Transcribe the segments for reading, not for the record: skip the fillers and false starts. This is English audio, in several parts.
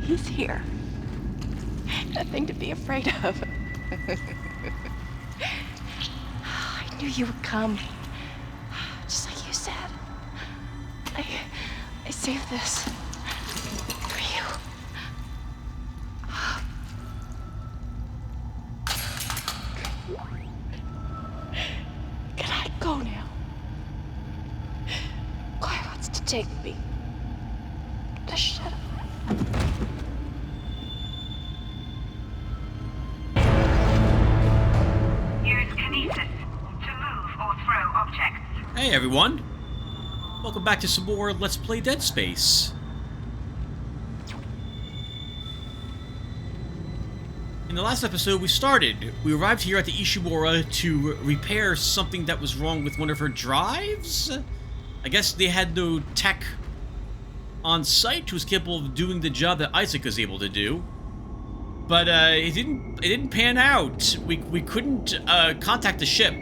He's here. Nothing to be afraid of. I knew you would come. Just like you said. I saved this for you. Can I go now? Claire wants to take me. Just shut up. Hey everyone! Welcome back to some more Let's Play Dead Space. In the last episode we arrived here at the Ishimura to repair something that was wrong with one of her drives? I guess they had no tech on site who was capable of doing the job that Isaac was able to do. But it didn't pan out. We couldn't contact the ship.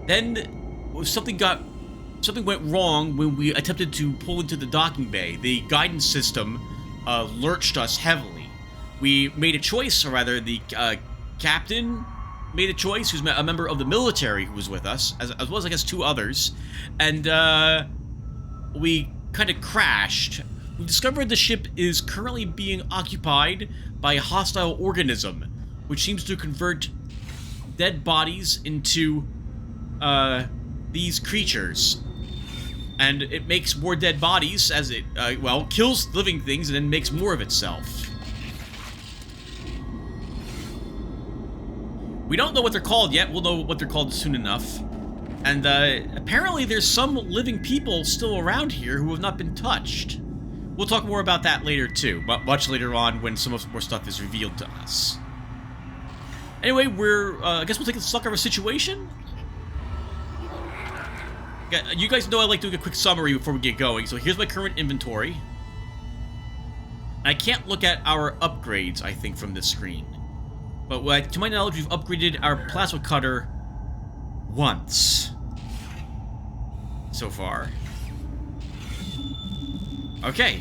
Then something went wrong when we attempted to pull into the docking bay. The guidance system lurched us heavily. We made a choice, or rather, the captain made a choice, who's a member of the military who was with us, as well as, I guess, two others, and we kind of crashed. We discovered the ship is currently being occupied by a hostile organism, which seems to convert dead bodies into these creatures. And it makes more dead bodies as it, well, kills living things and then makes more of itself. We don't know what they're called yet. We'll know what they're called soon enough. And apparently there's some living people still around here who have not been touched. We'll talk more about that later too, but much later on when some more stuff is revealed to us. Anyway, I guess we'll take a stock of our situation. You guys know I like doing a quick summary before we get going, so here's my current inventory. I can't look at our upgrades, I think, from this screen. But to my knowledge, we've upgraded our plasma cutter once so far. Okay,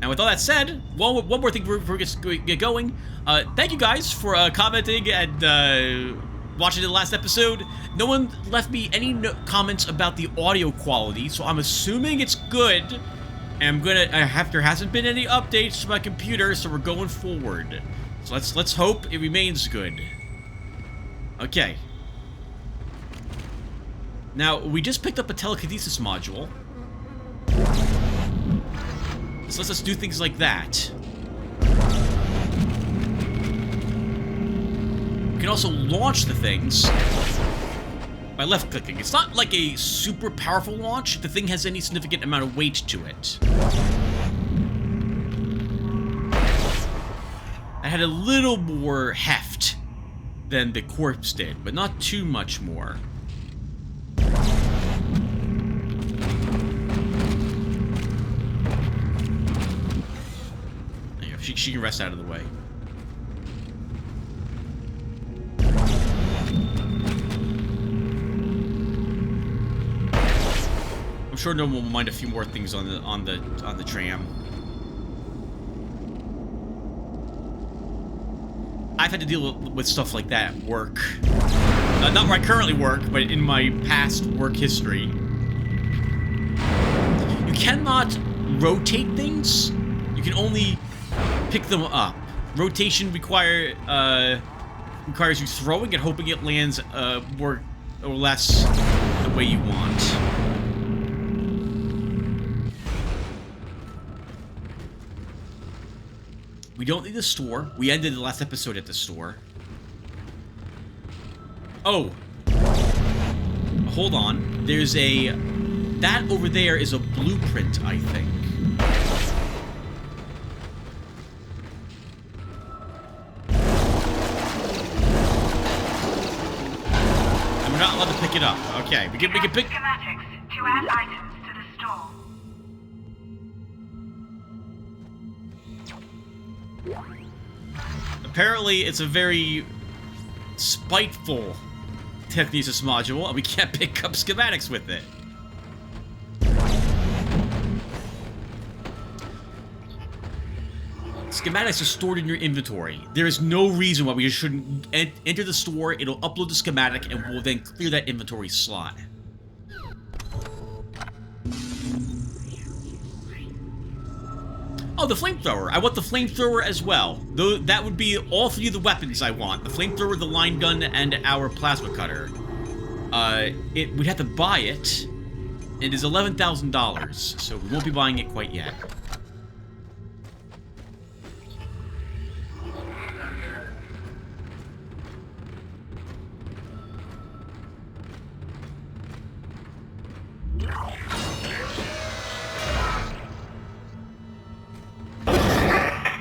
and with all that said, one more thing before we get going. Thank you guys for commenting and watching the last episode. No one left me any comments about the audio quality, so I'm assuming it's good. And there hasn't been any updates to my computer, so we're going forward. So let's hope it remains good. Okay. Now, we just picked up a telekinesis module. So let's do things like that. We can also launch the things by left-clicking. It's not like a super powerful launch if the thing has any significant amount of weight to it. It had a little more heft than the corpse did, but not too much more. She can rest out of the way. I'm sure no one will mind a few more things on the tram. I've had to deal with stuff like that at work. Not where I currently work, but in my past work history. You cannot rotate things. You can only pick them up. Rotation requires you throwing and hoping it lands more or less the way you want. We don't need the store. We ended the last episode at the store. Oh. Hold on. There's that over there is a blueprint, I think. And we're not allowed to pick it up. Okay, we can pick schematics to add items to the store. Apparently, it's a very spiteful Technesis module, and we can't pick up schematics with it. Schematics are stored in your inventory. There is no reason why we shouldn't enter the store, it'll upload the schematic, and we'll then clear that inventory slot. Oh, the flamethrower. I want the flamethrower as well. Though that would be all three of the weapons I want. The flamethrower, the line gun, and our plasma cutter. We'd have to buy it. It is $11,000, so we won't be buying it quite yet.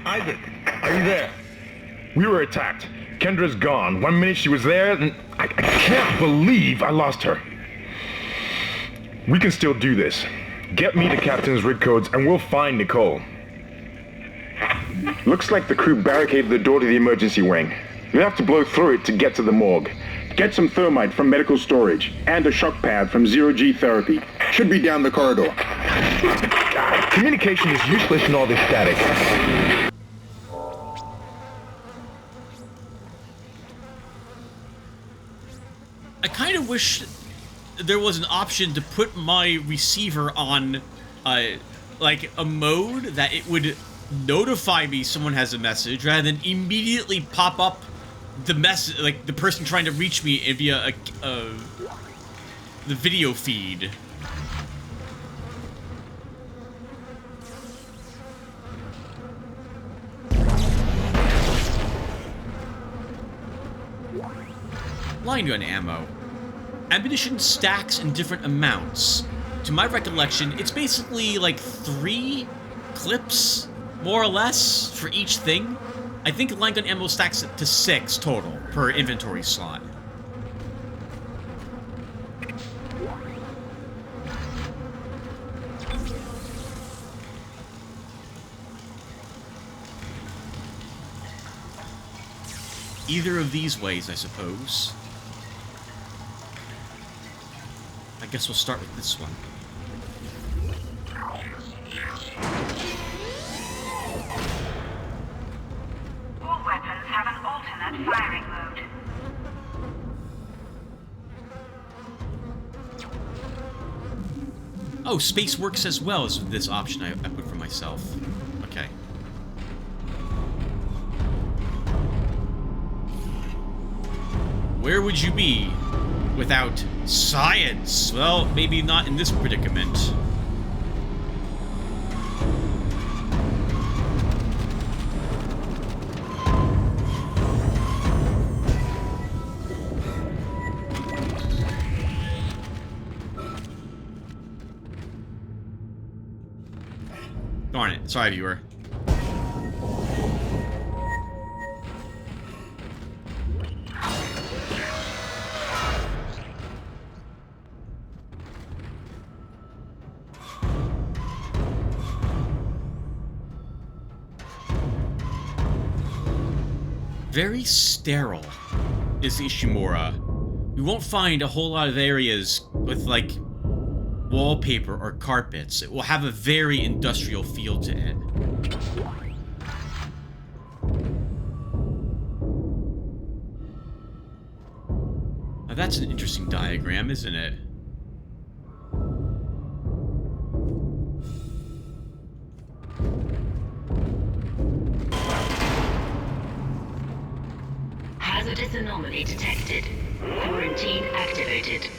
Isaac, are you there? We were attacked. Kendra's gone. 1 minute she was there, and I can't believe I lost her. We can still do this. Get me the captain's rig codes, and we'll find Nicole. Looks like the crew barricaded the door to the emergency wing. You'll have to blow through it to get to the morgue. Get some thermite from medical storage, and a shock pad from zero-G therapy. Should be down the corridor. Communication is useless in all this static. I kind of wish there was an option to put my receiver on, like, a mode that it would notify me someone has a message, rather than immediately pop up the message, like, the person trying to reach me via the video feed. Line gun ammo. Ammunition stacks in different amounts. To my recollection, it's basically like 3 clips, more or less, for each thing. I think line gun ammo stacks to 6 total per inventory slot. Either of these ways, I suppose. I guess we'll start with this one. All weapons have an alternate firing mode. Oh, space works as well as this option I put for myself. Okay. Where would you be without science? Well, maybe not in this predicament. Darn it. Sorry, viewer. Very sterile is Ishimura. We won't find a whole lot of areas with, like, wallpaper or carpets. It will have a very industrial feel to it. Now that's an interesting diagram, isn't it? Hazardous anomaly detected. Quarantine activated.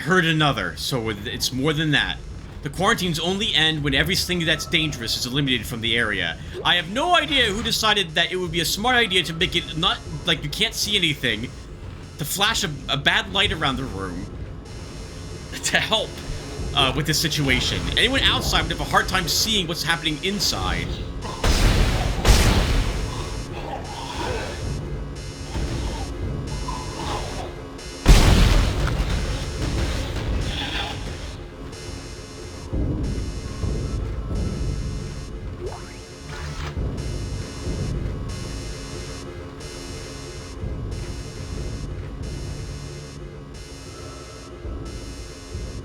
heard another, so it's more than that. The quarantines only end when everything that's dangerous is eliminated from the area. I have no idea who decided that it would be a smart idea to make it not like you can't see anything, to flash a bad light around the room to help with this situation. Anyone outside would have a hard time seeing what's happening inside.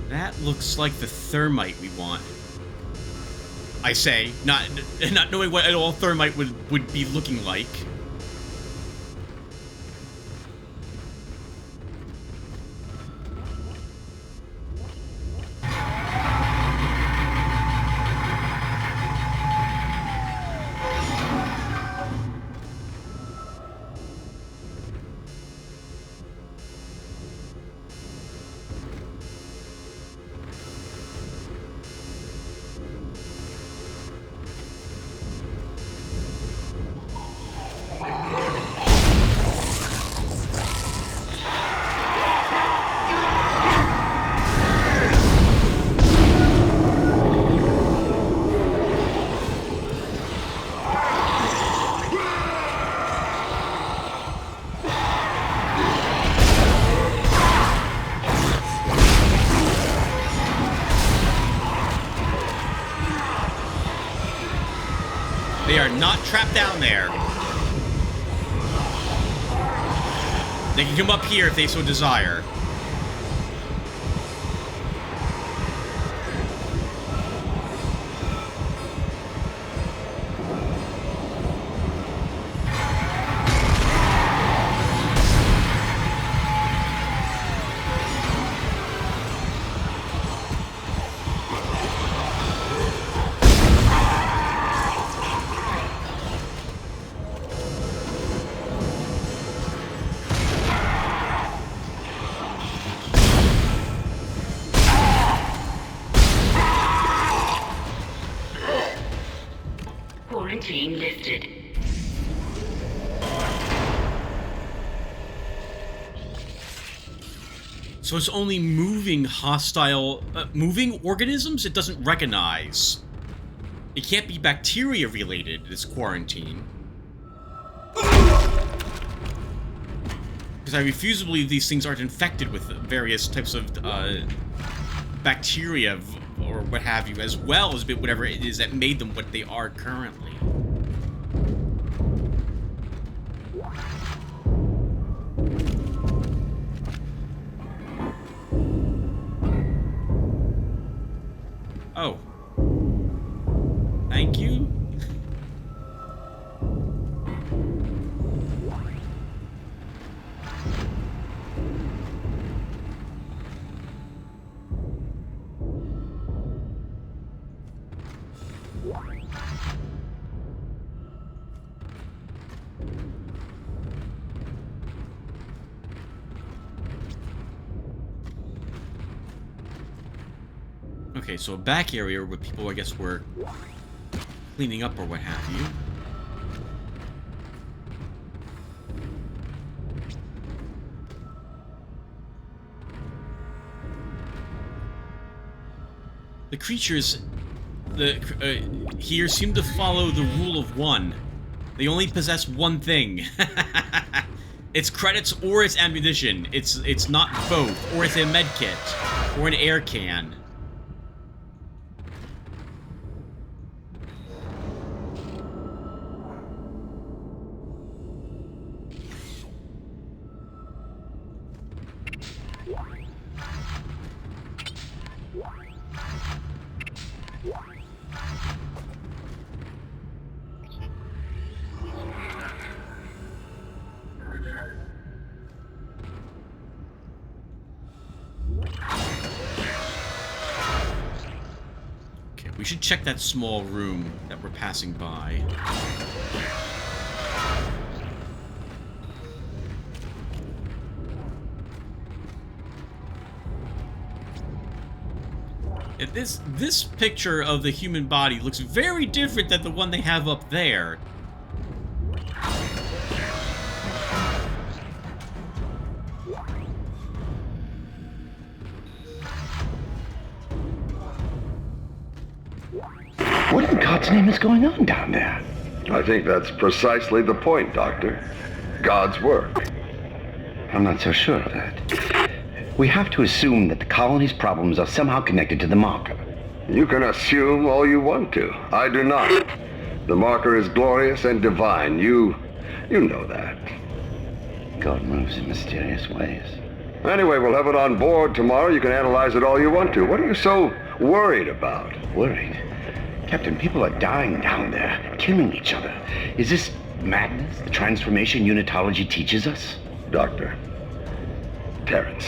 That looks like the thermite we want. I say, not knowing what all thermite would be looking like. They are not trapped down there. They can come up here if they so desire. Quarantine lifted. So it's only moving hostile, moving organisms it doesn't recognize. It can't be bacteria related, this quarantine. Because I refuse to believe these things aren't infected with various types of bacteria or what have you, as well as whatever it is that made them what they are currently. Oh. Thank you? Okay, so a back area where people, I guess, were cleaning up or what have you. The creatures here seem to follow the rule of one. They only possess one thing. It's credits or it's ammunition. It's not both. Or it's a med kit. Or an air can. We should check that small room that we're passing by. This picture of the human body looks very different than the one they have up there. What in God's name is going on down there? I think that's precisely the point, Doctor. God's work. I'm not so sure of that. We have to assume that the colony's problems are somehow connected to the marker. You can assume all you want to. I do not. The marker is glorious and divine. You know that. God moves in mysterious ways. Anyway, we'll have it on board tomorrow. You can analyze it all you want to. What are you so worried about? Worried? Captain, people are dying down there, killing each other. Is this madness, the transformation unitology teaches us? Doctor, Terrence,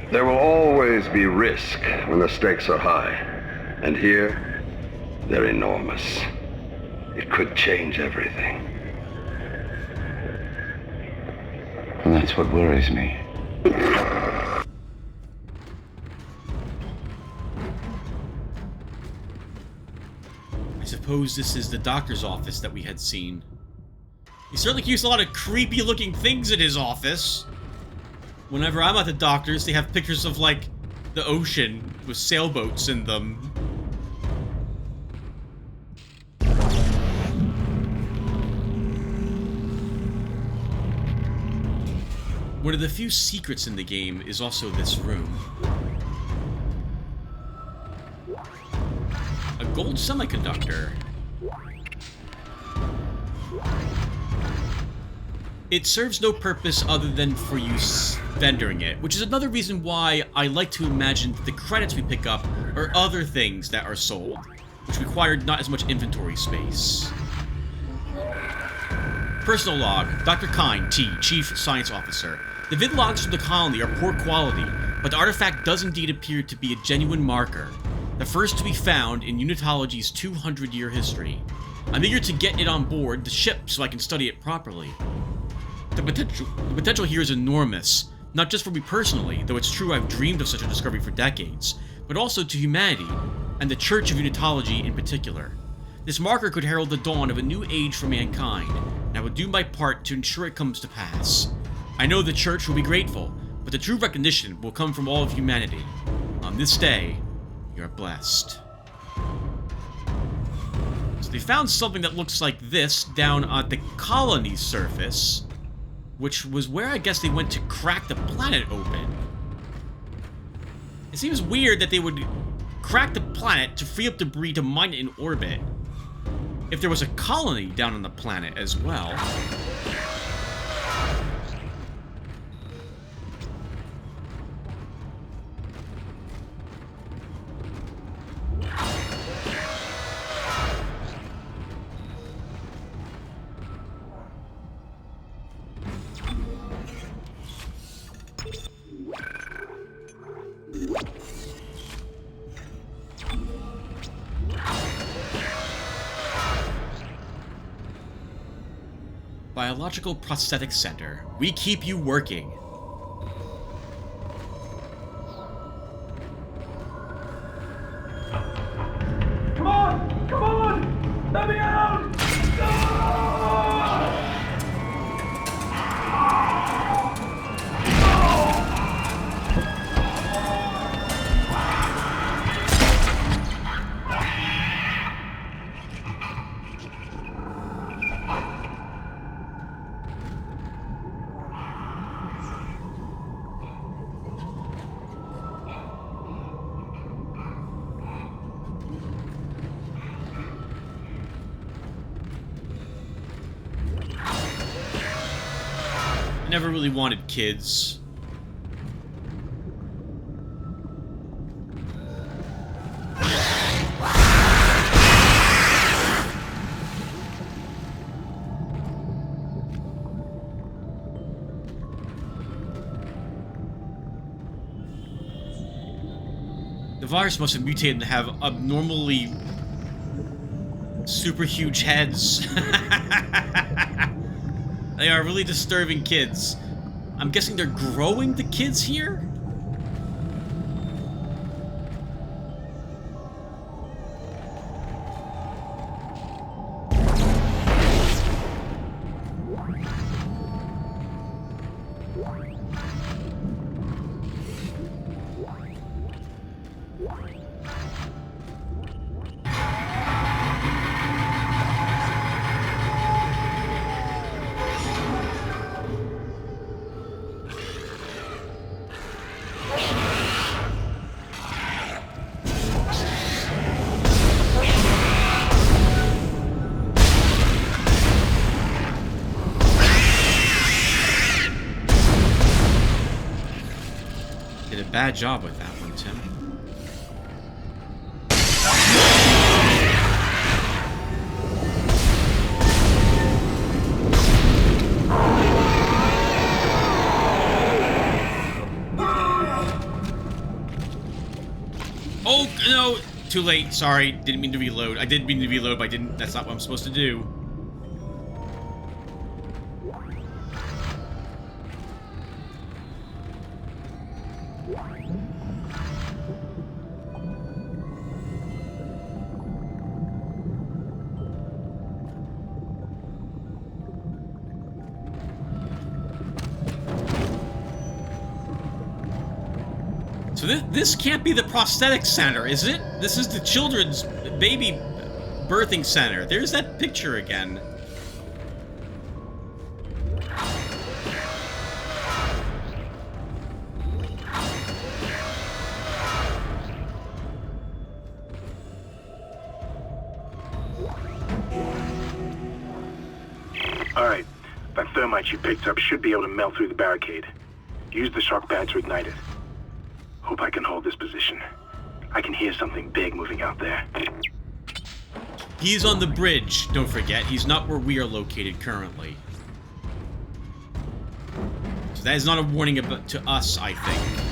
there will always be risk when the stakes are high. And here, they're enormous. It could change everything. And that's what worries me. I suppose this is the doctor's office that we had seen. He certainly keeps a lot of creepy-looking things in his office. Whenever I'm at the doctor's, they have pictures of, like, the ocean with sailboats in them. One of the few secrets in the game is also this room. A gold semiconductor. It serves no purpose other than for you vendoring it, which is another reason why I like to imagine that the credits we pick up are other things that are sold, which required not as much inventory space. Personal log, Dr. Kine, T, Chief Science Officer. The vid logs from the colony are poor quality, but the artifact does indeed appear to be a genuine marker, the first to be found in Unitology's 200-year history. I'm eager to get it on board the ship so I can study it properly. The potential here is enormous, not just for me personally, though it's true I've dreamed of such a discovery for decades, but also to humanity, and the Church of Unitology in particular. This marker could herald the dawn of a new age for mankind, and I will do my part to ensure it comes to pass. I know the Church will be grateful, but the true recognition will come from all of humanity. On this day, you're blessed. So they found something that looks like this down on the colony's surface, which was where I guess they went to crack the planet open. It seems weird that they would crack the planet to free up debris to mine it in orbit, if there was a colony down on the planet as well. Biological Prosthetic Center. We keep you working. Come on! Come on! Let me out! I never really wanted kids. The virus must have mutated to have abnormally super huge heads. They are really disturbing kids. I'm guessing they're growing the kids here? a bad job with that one, Tim. Oh, no! Too late. Sorry. Didn't mean to reload. I did mean to reload, but I didn't. That's not what I'm supposed to do. So this can't be the prosthetic center, is it? This is the children's baby birthing center. There's that picture again. Alright, that thermite you picked up should be able to melt through the barricade. Use the shock pad to ignite it. Hope I can hold this position. I can hear something big moving out there. He's on the bridge, don't forget. He's not where we are located currently. So that is not a warning about, to us, I think.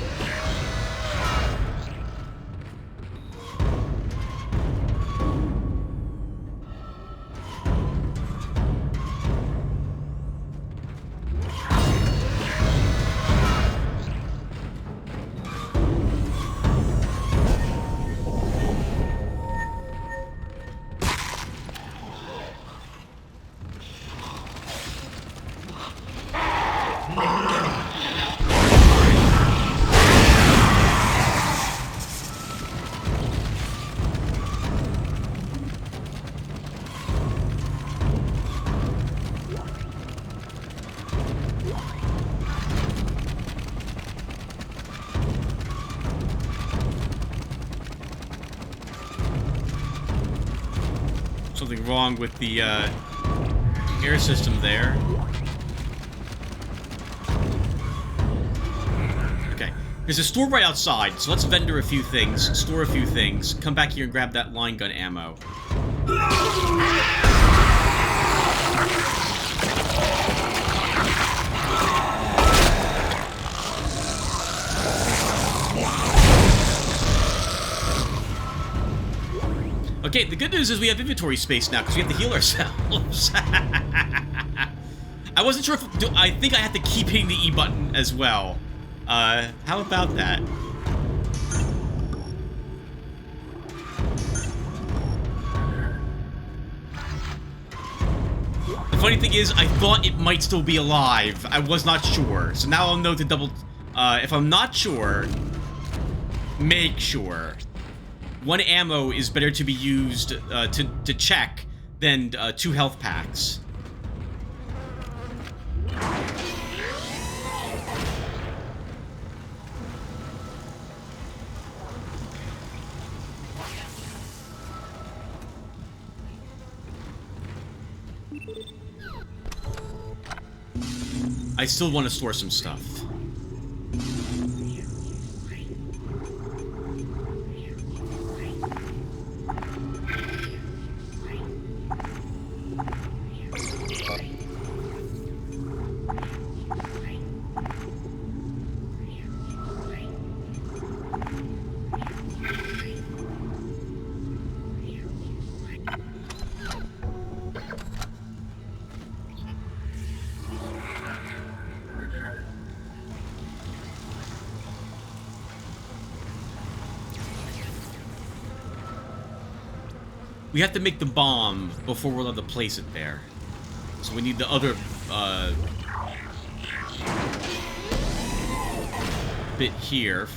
Something wrong with the air system there. Okay, there's a store right outside, so let's vendor a few things, store a few things, come back here and grab that line gun ammo. Okay, the good news is we have inventory space now because we have to heal ourselves. I wasn't sure if... I think I have to keep hitting the E button as well. How about that? The funny thing is, I thought it might still be alive. I was not sure. So now I'll know to double... if I'm not sure, make sure. One ammo is better to be used to check than 2 health packs. I still want to store some stuff. We have to make the bomb before we're allowed to place it there. So we need the other, bit here.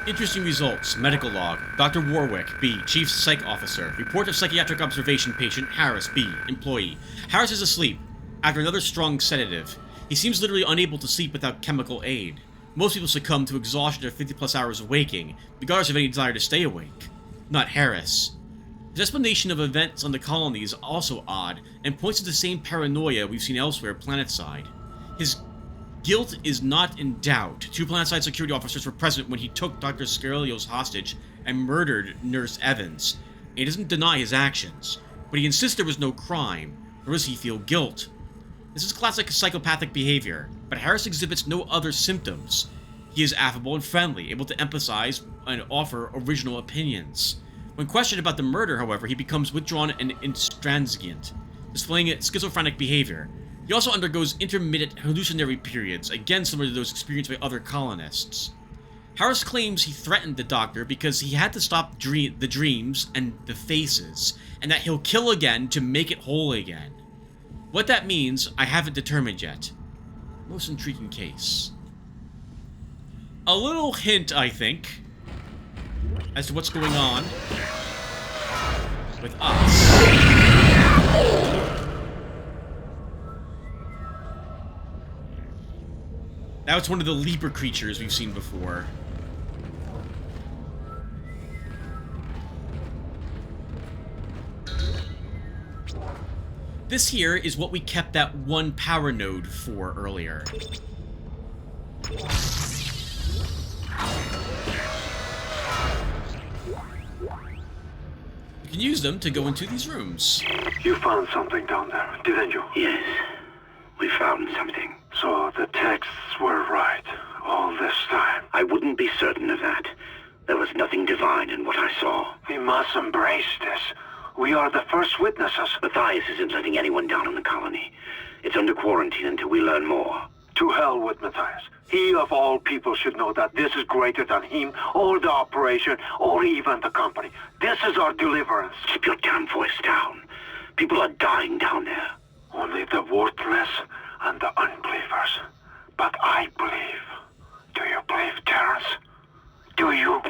Interesting results. Medical log. Dr. Warwick, B. Chief Psych Officer. Report of psychiatric observation patient Harris, B. Employee. Harris is asleep after another strong sedative. He seems literally unable to sleep without chemical aid. Most people succumb to exhaustion after 50-plus hours of waking, regardless of any desire to stay awake. Not Harris. His explanation of events on the colony is also odd, and points to the same paranoia we've seen elsewhere planetside. His guilt is not in doubt. 2 planetside security officers were present when he took Dr. Scarelio's hostage and murdered Nurse Evans. He doesn't deny his actions, but he insists there was no crime, nor does he feel guilt. This is classic psychopathic behavior, but Harris exhibits no other symptoms. He is affable and friendly, able to empathize and offer original opinions. When questioned about the murder, however, he becomes withdrawn and intransigent, displaying a schizophrenic behavior. He also undergoes intermittent hallucinatory periods, again similar to those experienced by other colonists. Harris claims he threatened the doctor because he had to stop the dreams and the faces, and that he'll kill again to make it whole again. What that means, I haven't determined yet. Most intriguing case. A little hint, I think, as to what's going on with us. That was one of the leaper creatures we've seen before. This here is what we kept that one power node for earlier. You can use them to go into these rooms. You found something down there, didn't you? Yes, we found something. So the texts were right all this time. I wouldn't be certain of that. There was nothing divine in what I saw. We must embrace this. We are the first witnesses. Matthias isn't letting anyone down in the colony. It's under quarantine until we learn more. To hell with Matthias. He of all people should know that this is greater than him, or the operation, or even the company. This is our deliverance. Keep your damn voice down. People are dying down there. Only the worthless and the unbelievers. But I believe. Do you believe, Terrence? Do you?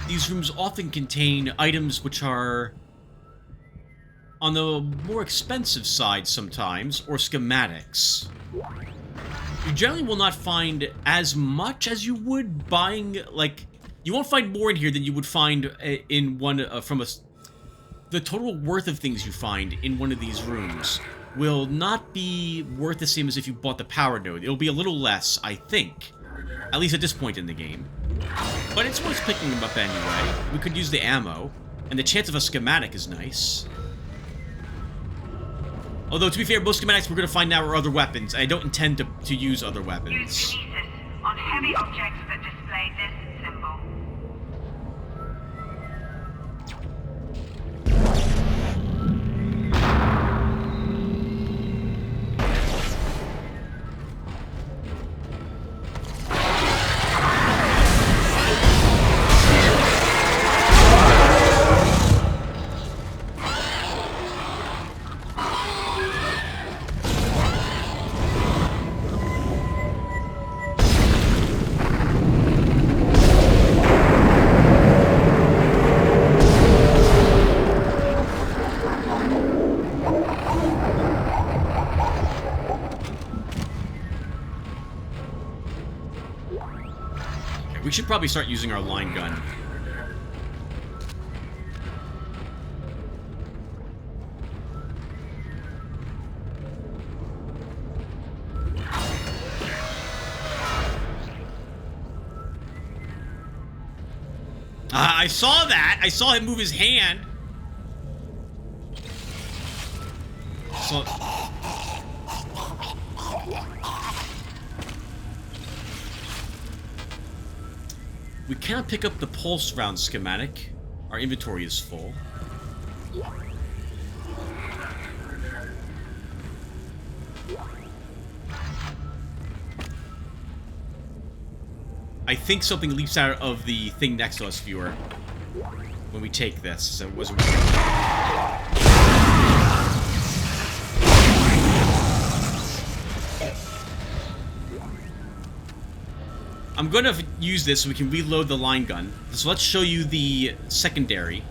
These rooms often contain items which are on the more expensive side sometimes, or schematics. You generally will not find as much as you would buying, like, you won't find more in here than you would find in one the total worth of things you find in one of these rooms will not be worth the same as if you bought the power node. It'll be a little less, I think. At least at this point in the game. But it's worth picking them up anyway. We could use the ammo, and the chance of a schematic is nice. Although, to be fair, most schematics we're going to find now are other weapons. I don't intend to use other Use weapons. kinesis on heavy objects that display this symbol. We should probably start using our line gun. I saw that! I saw him move his hand! So... we cannot pick up the pulse round schematic. Our inventory is full. I think something leaps out of the thing next to us, viewer, when we take this. So it wasn't. I'm going to use this so we can reload the line gun. So let's show you the secondary.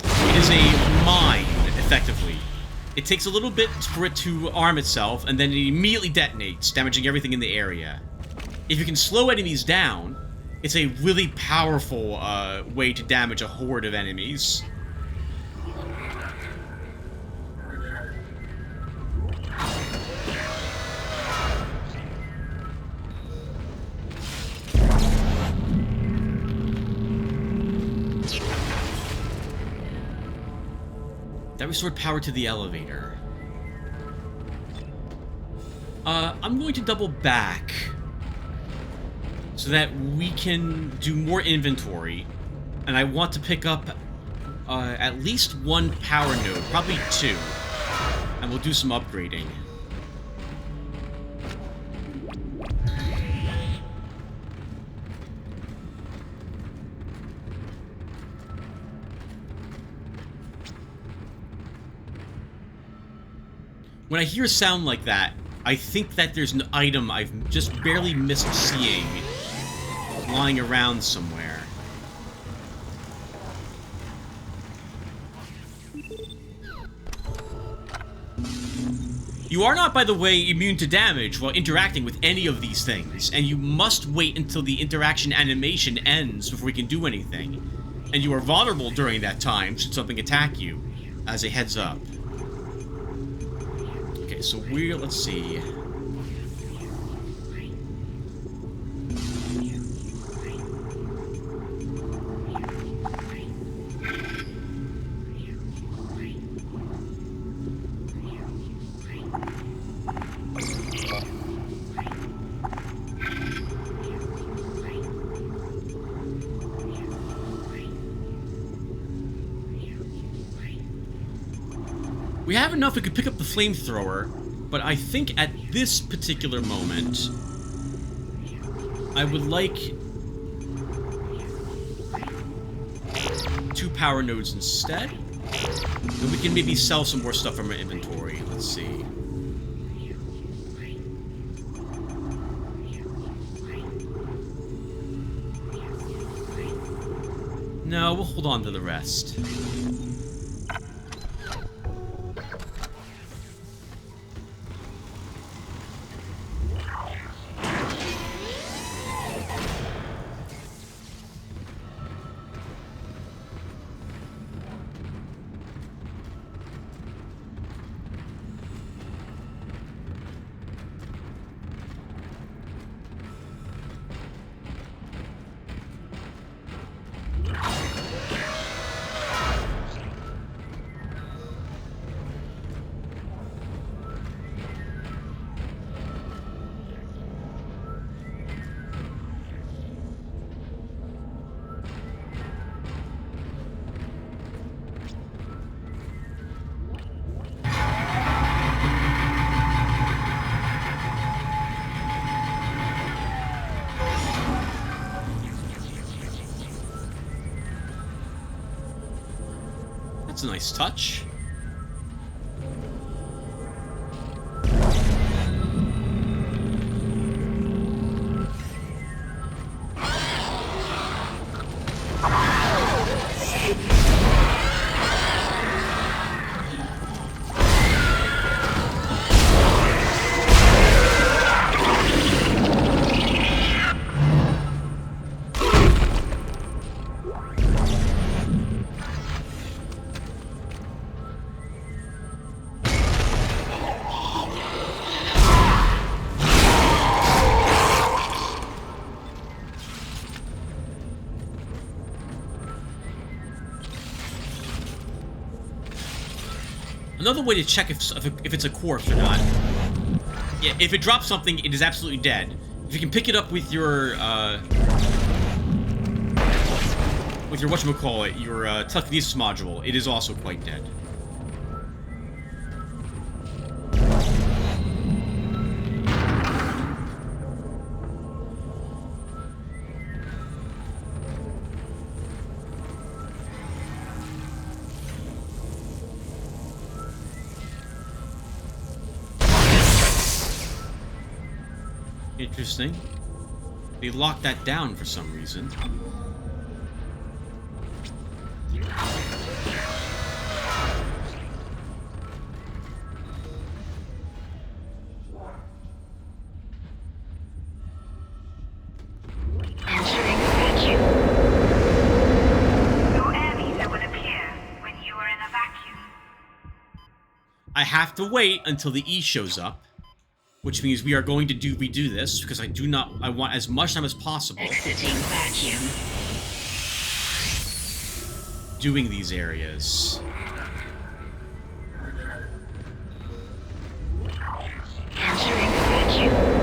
It is a mine, effectively. It takes a little bit for it to arm itself, and then it immediately detonates, damaging everything in the area. If you can slow enemies down, it's a really powerful way to damage a horde of enemies. That restored power to the elevator. I'm going to double back so that we can do more inventory, and I want to pick up at least one power node, probably two, and we'll do some upgrading. When I hear a sound like that, I think that there's an item I've just barely missed seeing lying around somewhere. You are not, by the way, immune to damage while interacting with any of these things, and you must wait until the interaction animation ends before you can do anything. And you are vulnerable during that time should something attack you, as a heads up. Okay, so let's see. We have enough we could pick up the flamethrower, but I think at this particular moment, I would like 2 power nodes instead. And we can maybe sell some more stuff from our inventory. Let's see. No, we'll hold on to the rest. That's a nice touch. Another way to check if it's a corpse or not. Yeah, if it drops something, it is absolutely dead. If you can pick it up with your whatchamacallit, your telekinesis module, it is also quite dead. Interesting. They locked that down for some reason. Entering vacuum. Your air meter will appear when you are in a vacuum. I have to wait until the E shows up, which means we are going to redo this because I want as much time as possible Exiting vacuum. doing these areas. Entering vacuum.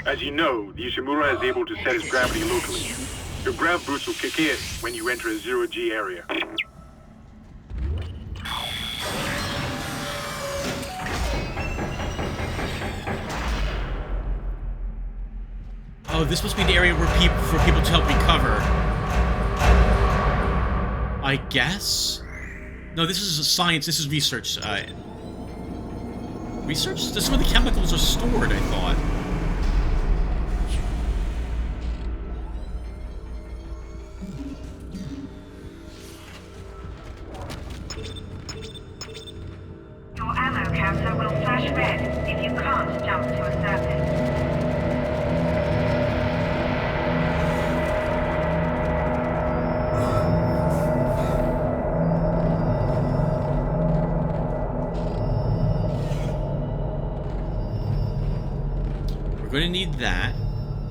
As you know, the Ishimura is able to set its gravity locally. Your grav boost will kick in when you enter a zero-G area. Oh, this must be the area where for people to help recover. I guess? No, this is science. This is research. Research? This is where the chemicals are stored, I thought. Your ammo counter will flash red if you can't jump to a surface. We're going to need that,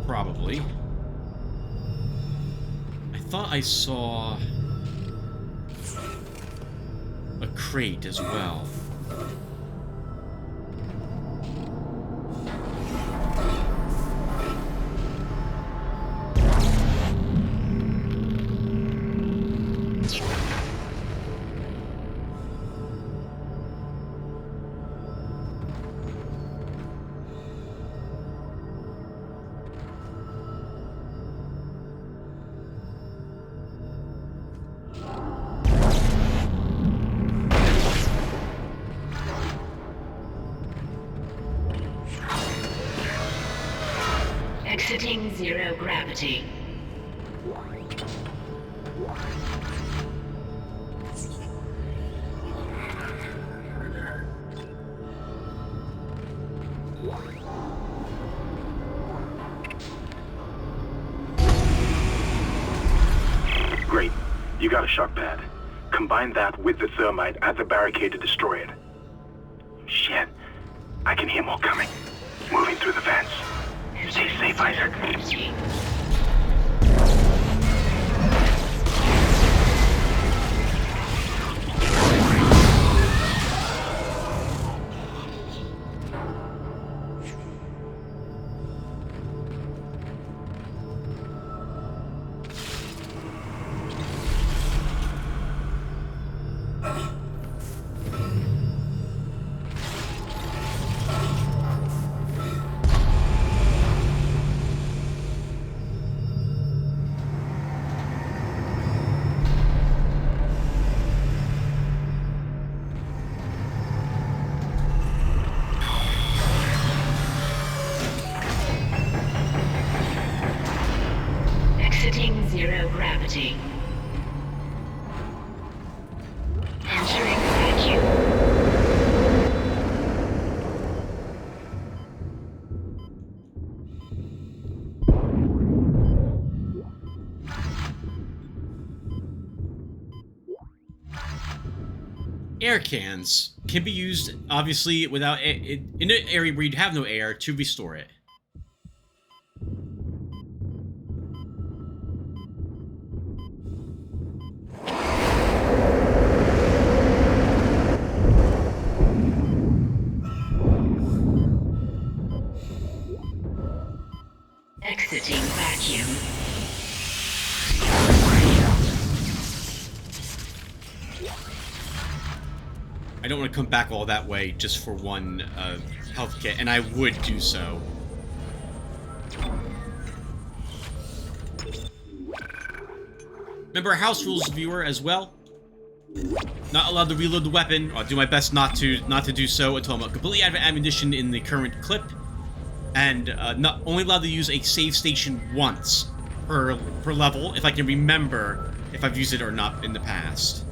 probably. I thought I saw a crate as well. Exiting zero gravity. Great. You got a shock pad. Combine that with the thermite at the barricade to destroy it. Shit. I can hear more coming. Moving through the vents. Stay safe, Isaac. Gravity. Exiting zero gravity. Entering vacuum. Air cans can be used, obviously, without in an area where you have no air to restore it. vacuum. I don't want to come back all that way just for one health kit, and I would do so. Remember house rules, viewer, as well. Not allowed to reload the weapon. I'll do my best not to do so until I'm completely out of ammunition in the current clip, and not only allowed to use a save station once per level if I can remember if I've used it or not in the past.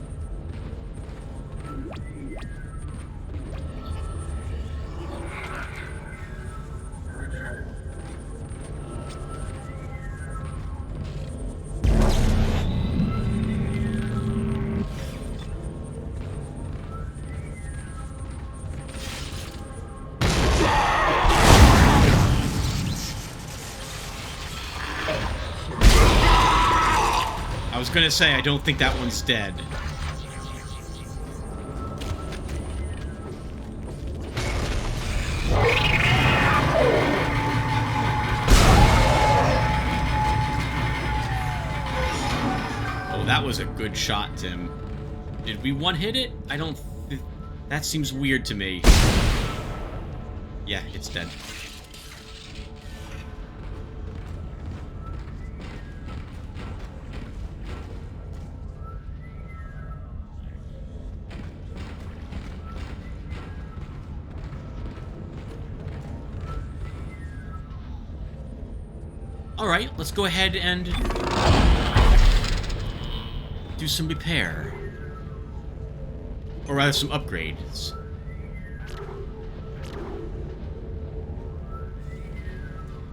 I was gonna say, I don't think that one's dead. Oh, that was a good shot, Tim. Did we one-hit it? I don't... That seems weird to me. Yeah, it's dead. Alright, let's go ahead and do some repair. Or rather, some upgrades.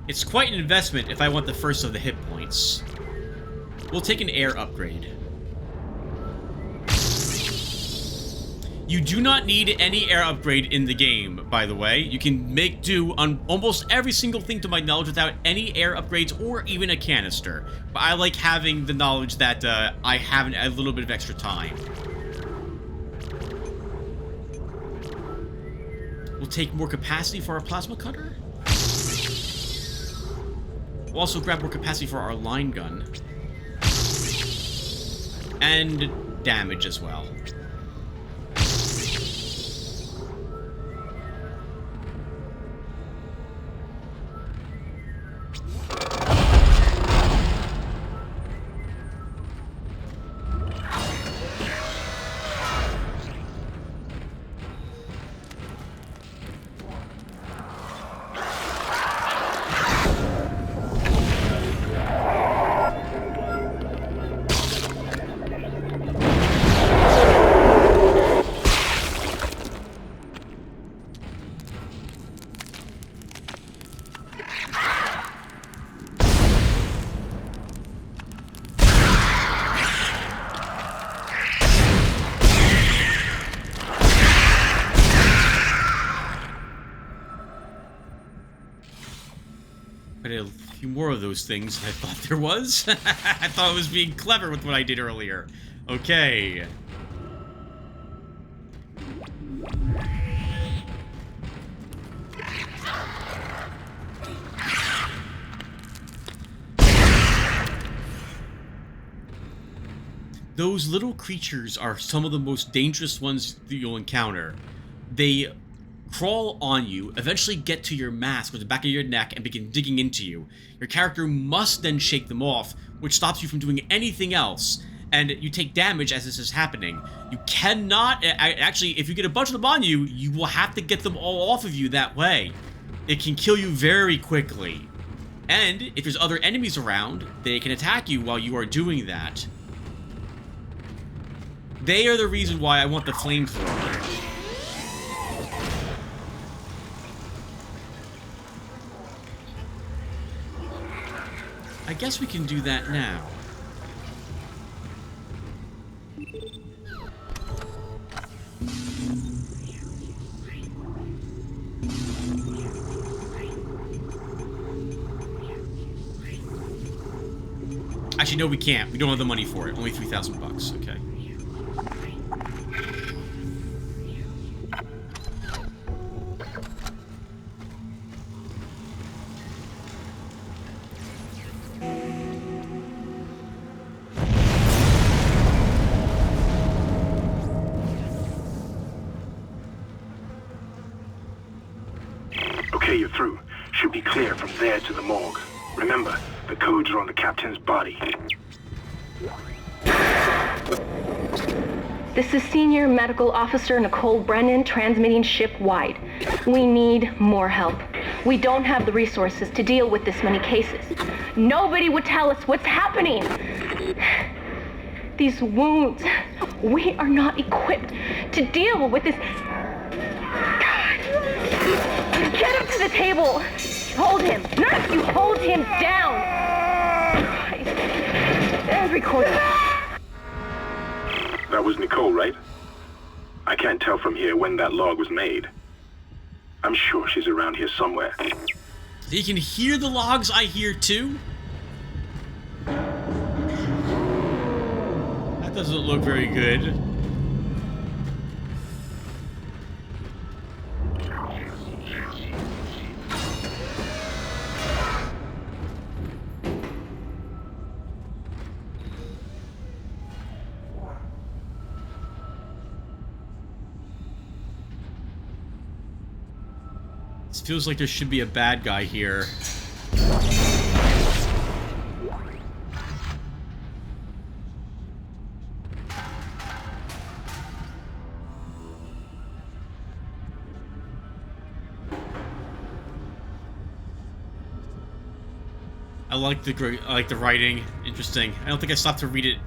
It's quite an investment if I want the first of the hit points. We'll take an air upgrade. You do not need any air upgrade in the game, by the way. You can make do on almost every single thing to my knowledge without any air upgrades or even a canister. But I like having the knowledge that I have a little bit of extra time. We'll take more capacity for our plasma cutter. We'll also grab more capacity for our line gun. And damage as well. A few more of those things than I thought there was. I thought I was being clever with what I did earlier. Okay. Those little creatures are some of the most dangerous ones that you'll encounter. They crawl on you, eventually get to your mask or the back of your neck and begin digging into you. Your character must then shake them off, which stops you from doing anything else, and you take damage as this is happening. You cannot... Actually, if you get a bunch of them on you, you will have to get them all off of you that way. It can kill you very quickly. And if there's other enemies around, they can attack you while you are doing that. They are the reason why I want the flamethrower. I guess we can do that now. Actually, no, we can't. We don't have the money for it. Only 3,000 bucks. Okay. Okay, you're through. Should be clear from there to the morgue. Remember, the codes are on the captain's body. This is Senior Medical Officer Nicole Brennan transmitting ship-wide. We need more help. We don't have the resources to deal with this many cases. Nobody would tell us what's happening. These wounds, we are not equipped to deal with this. God. Get him to the table. Hold him. Nurse, you hold him down. Christ. And record it. That was Nicole, right? I can't tell from here when that log was made. I'm sure she's around here somewhere. You can hear the logs, I hear too. That doesn't look very good. This feels like there should be a bad guy here. I like the writing. Interesting. I don't think I stopped to read it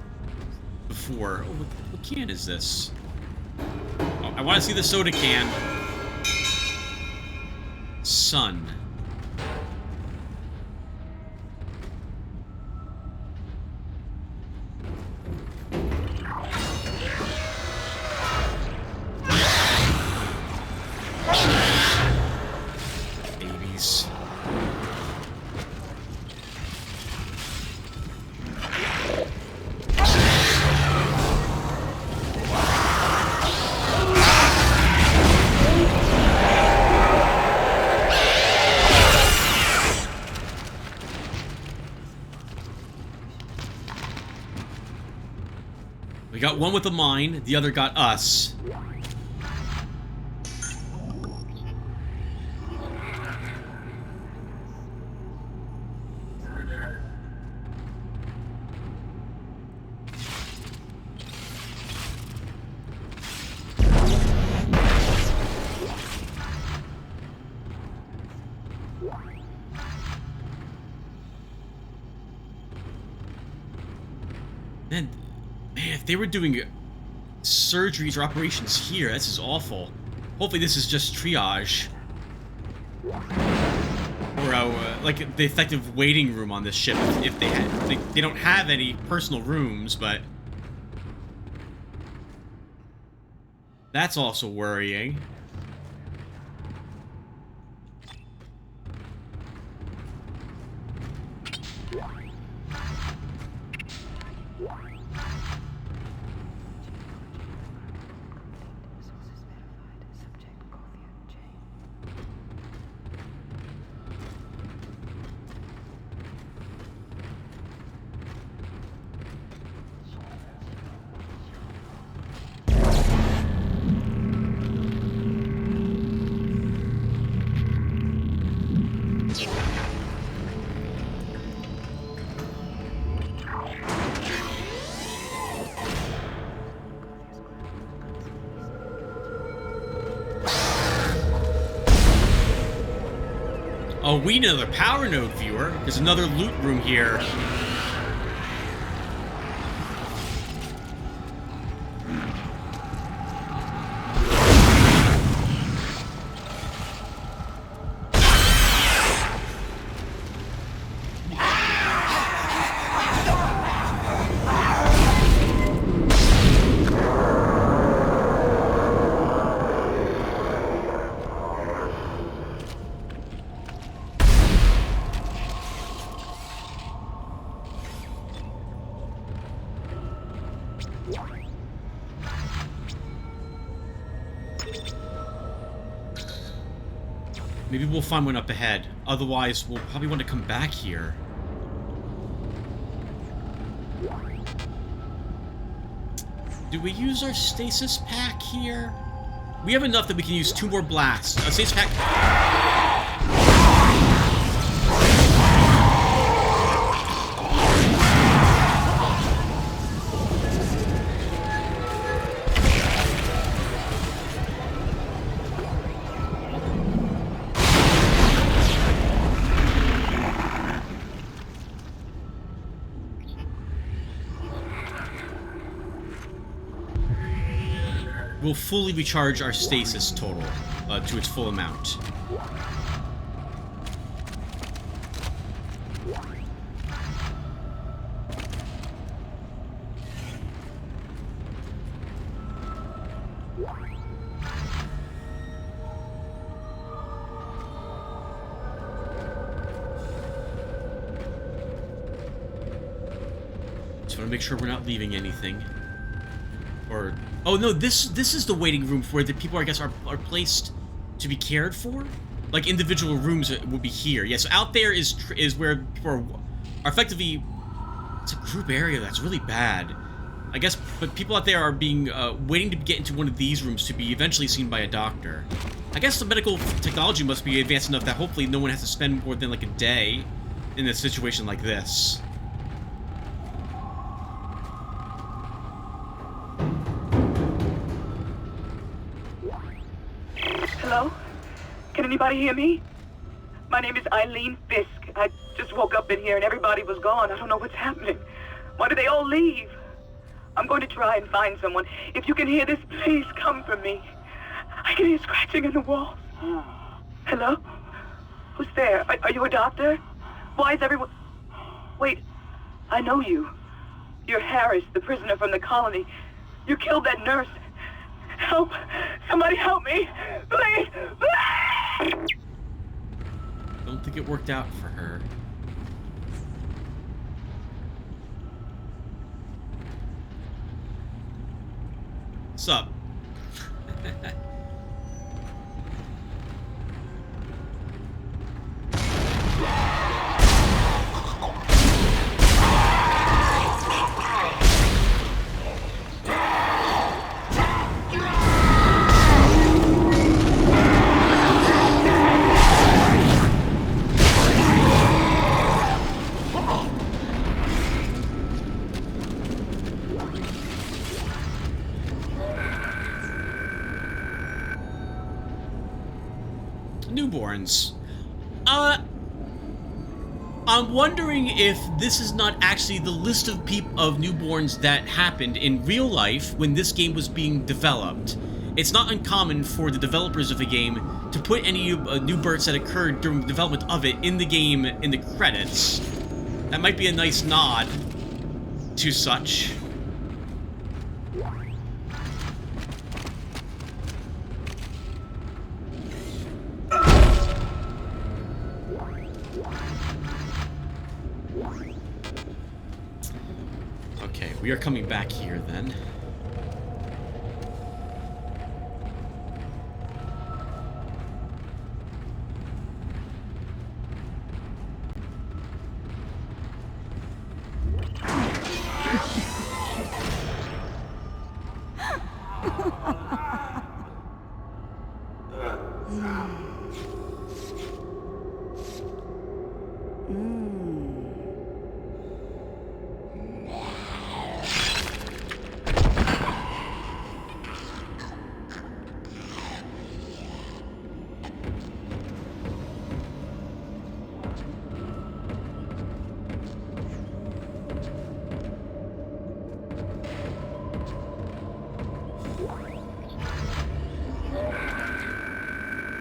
before. Oh, what can is this? Oh, I want to see the soda can. Sun. Babies. We got one with the mine, the other got us. Man, if they were doing surgeries or operations here, this is awful. Hopefully this is just triage. Or like the effective waiting room on this ship, if they had. They don't have any personal rooms, but that's also worrying. Oh, we need another power node viewer. There's another loot room here. Maybe we'll find one up ahead. Otherwise, we'll probably want to come back here. Do we use our stasis pack here? We have enough that we can use 2 more blasts. A stasis pack... will fully recharge our stasis total to its full amount. Just want to make sure we're not leaving anything. Or, oh no, this is the waiting room where the people, I guess, are placed to be cared for. Like individual rooms will be here. Yes, out there is where people are effectively. It's a group area that's really bad. I guess, but people out there are being waiting to get into one of these rooms to be eventually seen by a doctor. I guess the medical technology must be advanced enough that hopefully no one has to spend more than like a day in a situation like this. Hello? Can anybody hear me? My name is Eileen Fisk. I just woke up in here and everybody was gone. I don't know what's happening. Why did they all leave? I'm going to try and find someone. If you can hear this, please come for me. I can hear scratching in the walls. Hello? Who's there? Are you a doctor? Why is everyone... Wait, I know you. You're Harris, the prisoner from the colony. You killed that nurse. Help! Somebody help me! Please! Don't think it worked out for her. What's up? Newborns. I'm wondering if this is not actually the list of newborns that happened in real life when this game was being developed. It's not uncommon for the developers of a game to put any new births that occurred during the development of it in the game in the credits. That might be a nice nod to such. Okay, we are coming back here then.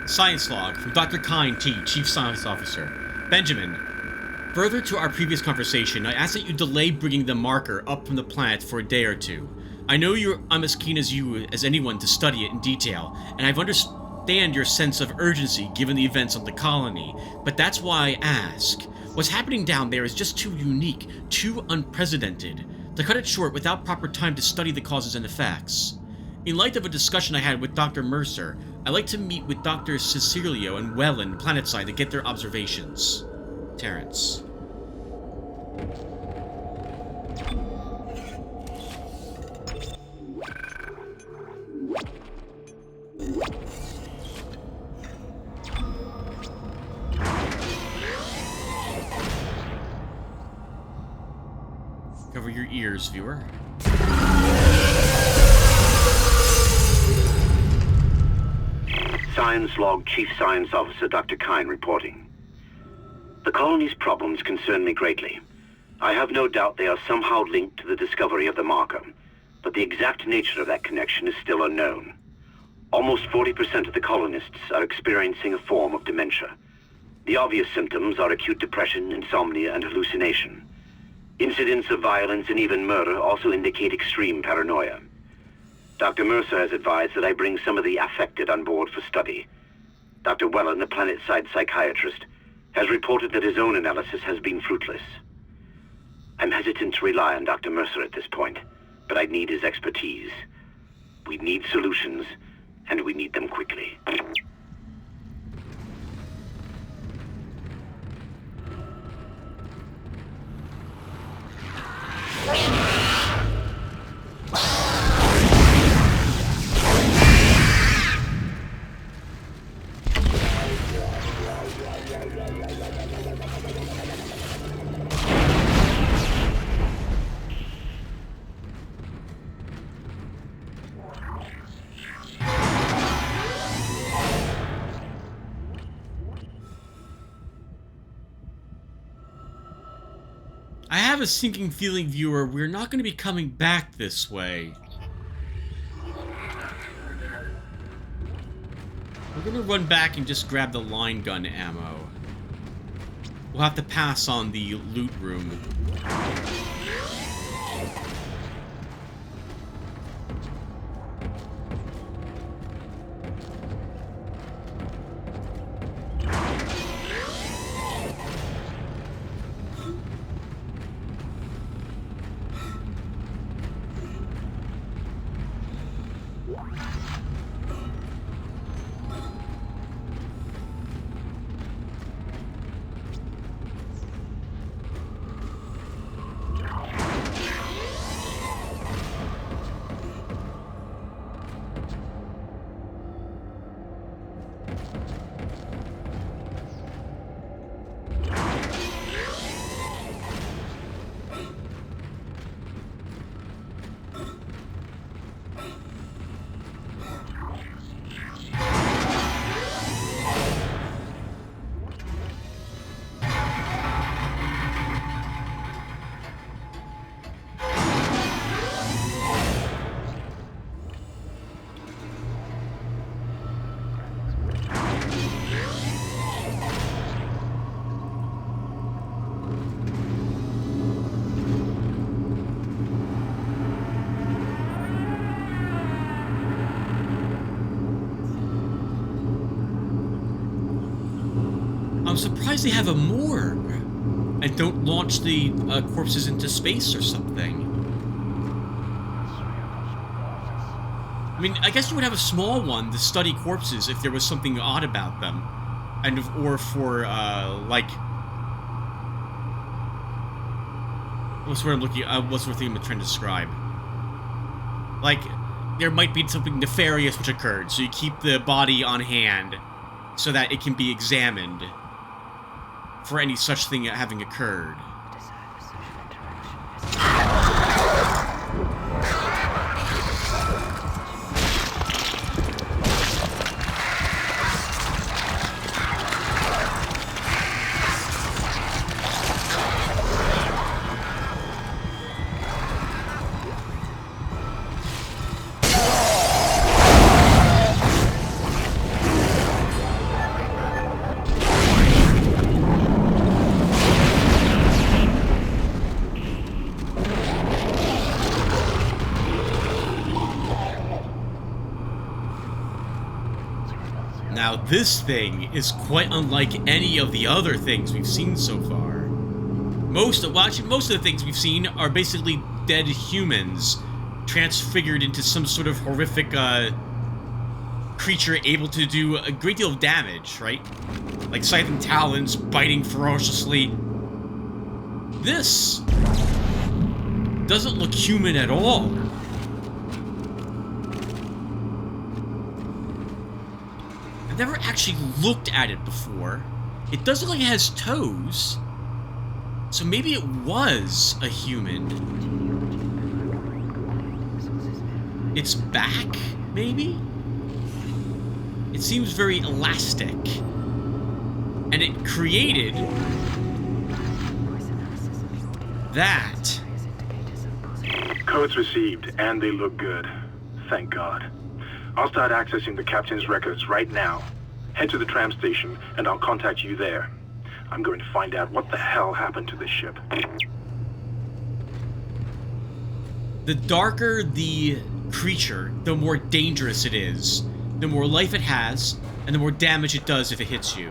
Science log from Dr. Kine T, Chief Science Officer. Benjamin, further to our previous conversation, I asked that you delay bringing the marker up from the planet for a day or two. I know I'm as keen as you as anyone to study it in detail, and I understand your sense of urgency given the events of the colony, but that's why I ask. What's happening down there is just too unique, too unprecedented. To cut it short without proper time to study the causes and effects. In light of a discussion I had with Dr. Mercer, I'd like to meet with Dr. Cecilio and Wellen planetside to get their observations. Terrence. Cover your ears, viewer. Science Log Chief Science Officer Dr. Kine reporting. The colony's problems concern me greatly. I have no doubt they are somehow linked to the discovery of the marker, but the exact nature of that connection is still unknown. Almost 40% of the colonists are experiencing a form of dementia. The obvious symptoms are acute depression, insomnia, and hallucination. Incidents of violence and even murder also indicate extreme paranoia. Dr. Mercer has advised that I bring some of the affected on board for study. Dr. Wellen, the planet-side psychiatrist, has reported that his own analysis has been fruitless. I'm hesitant to rely on Dr. Mercer at this point, but I need his expertise. We need solutions, and we need them quickly. I have a sinking feeling, viewer, we're not going to be coming back this way. We're going to run back and just grab the line gun ammo. We'll have to pass on the loot room. I'm surprised they have a morgue and don't launch the corpses into space or something. I mean, I guess you would have a small one to study corpses if there was something odd about them. And or for, like... What's what I'm looking at? What's the thing I'm trying to describe? Like, there might be something nefarious which occurred, so you keep the body on hand so that it can be examined for any such thing having occurred. Now, this thing is quite unlike any of the other things we've seen so far. Most of the things we've seen are basically dead humans transfigured into some sort of horrific creature able to do a great deal of damage, right? Like scything talons, biting ferociously. This doesn't look human at all. Never actually looked at it before. It does look like it has toes. So maybe it was a human. Its back, maybe? It seems very elastic. And it created that. Codes received, and they look good. Thank God. I'll start accessing the captain's records right now. Head to the tram station, and I'll contact you there. I'm going to find out what the hell happened to this ship. The darker the creature, the more dangerous it is. The more life it has, and the more damage it does if it hits you.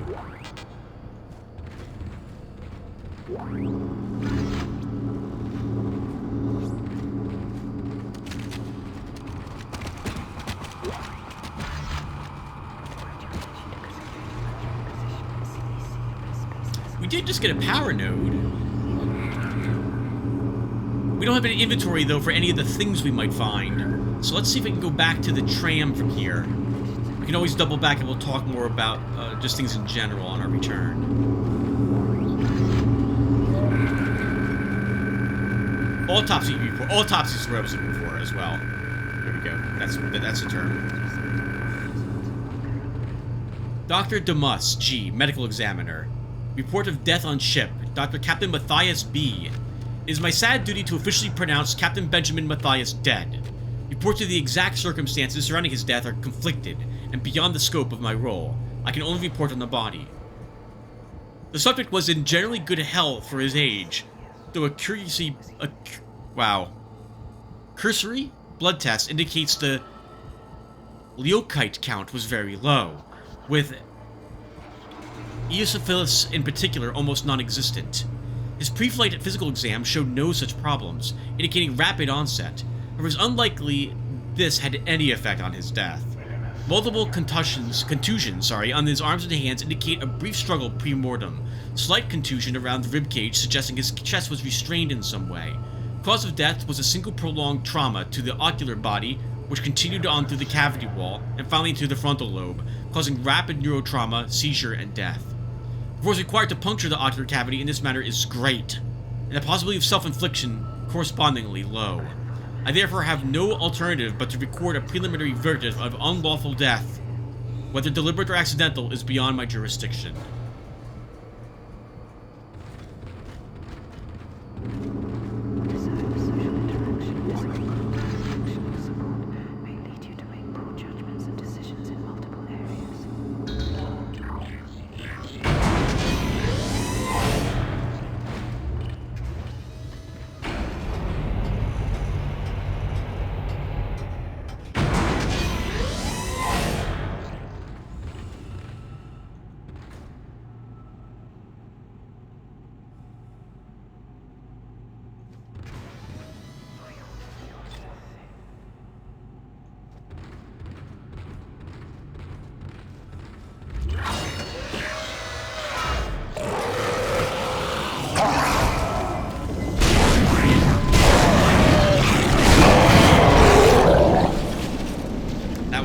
We did just get a power node. We don't have any inventory, though, for any of the things we might find. So let's see if we can go back to the tram from here. We can always double back and we'll talk more about just things in general on our return. Autopsy report. Autopsy is what I was looking for as well. There we go. That's the term. Dr. Demus, G, medical examiner. Report of death on ship. Dr. Captain Matthias B. It is my sad duty to officially pronounce Captain Benjamin Matthias dead. Reports of the exact circumstances surrounding his death are conflicted and beyond the scope of my role. I can only report on the body. The subject was in generally good health for his age, though a cursory blood test indicates the leukocyte count was very low, with eosinophils in particular almost non-existent. His pre-flight physical exam showed no such problems, indicating rapid onset. It was unlikely this had any effect on his death. Multiple contusions on his arms and hands indicate a brief struggle pre-mortem. Slight contusion around the ribcage suggesting his chest was restrained in some way. Cause of death was a single prolonged trauma to the ocular body, which continued on through the cavity wall and finally to the frontal lobe, causing rapid neurotrauma, seizure, and death. The force required to puncture the ocular cavity in this manner is great, and the possibility of self-infliction correspondingly low. I therefore have no alternative but to record a preliminary verdict of unlawful death. Whether deliberate or accidental is beyond my jurisdiction.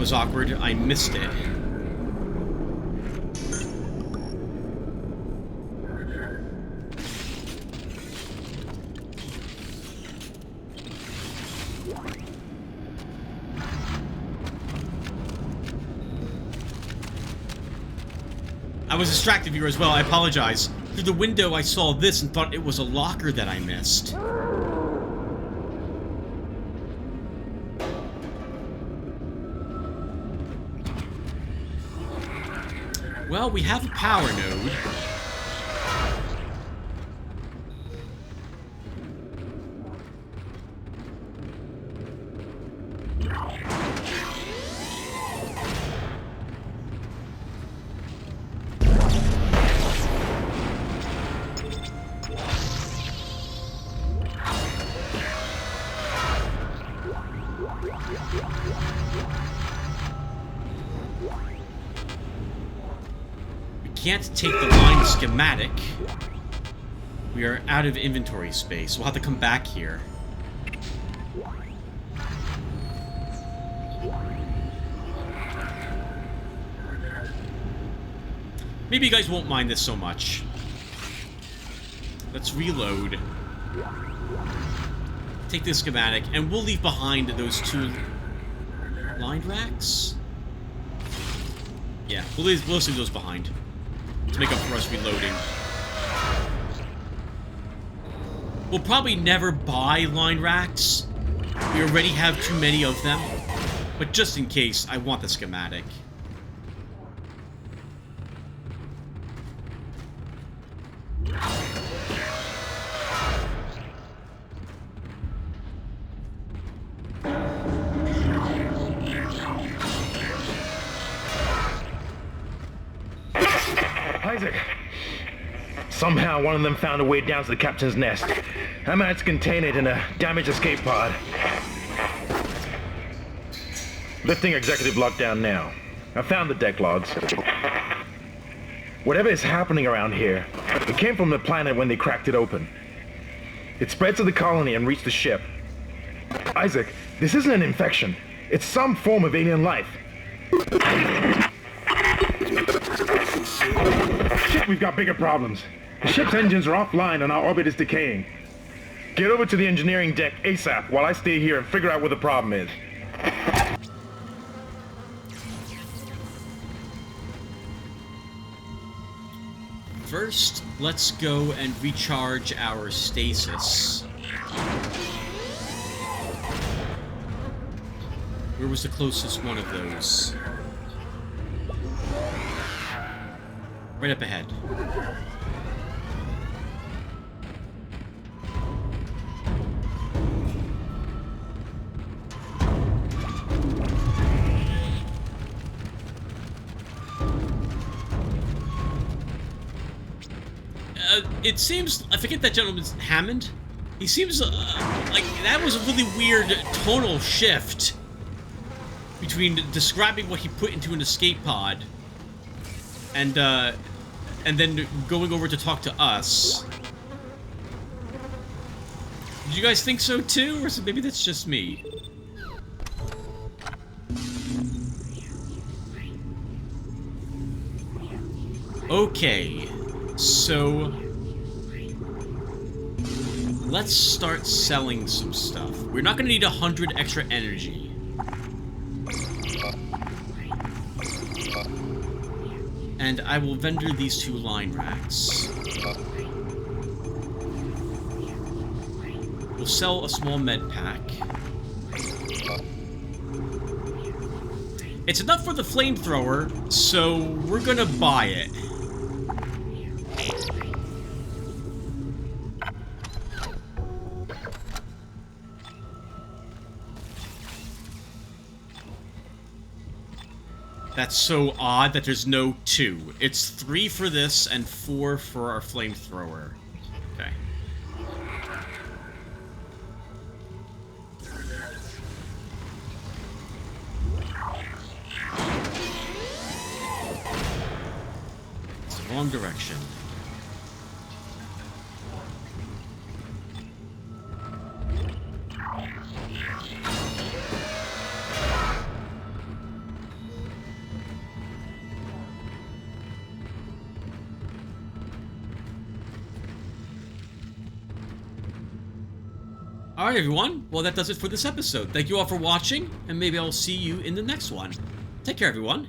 Was awkward. I missed it. I was distracted here as well. I apologize. Through the window I saw this and thought it was a locker that I missed. Well, we have a power node. Can't take the line schematic. We are out of inventory space. We'll have to come back here. Maybe you guys won't mind this so much. Let's reload. Take this schematic, and we'll leave behind those two line racks. Yeah, we'll leave those behind to make up for us reloading. We'll probably never buy line racks. We already have too many of them. But just in case, I want the schematic. Isaac! Somehow one of them found a way down to the captain's nest. I managed to contain it in a damaged escape pod. Lifting executive lockdown now. I found the deck logs. Whatever is happening around here, it came from the planet when they cracked it open. It spread to the colony and reached the ship. Isaac, this isn't an infection. It's some form of alien life. Shit, we've got bigger problems. The ship's engines are offline and our orbit is decaying. Get over to the engineering deck ASAP while I stay here and figure out what the problem is. First, let's go and recharge our stasis. Where was the closest one of those? Right up ahead. It seems, I forget that gentleman's Hammond. He seems like that was a really weird tonal shift between describing what he put into an escape pod and then going over to talk to us. Did you guys think so too, or maybe that's just me? Okay, so let's start selling some stuff. We're not gonna need 100 extra energy. And I will vendor these 2 line racks. We'll sell a small med pack. It's enough for the flamethrower, so we're gonna buy it. That's so odd that there's no 2. It's 3 for this and 4 for our flamethrower. Okay. It's the wrong direction. Alright everyone, well that does it for this episode. Thank you all for watching, and maybe I'll see you in the next one. Take care everyone.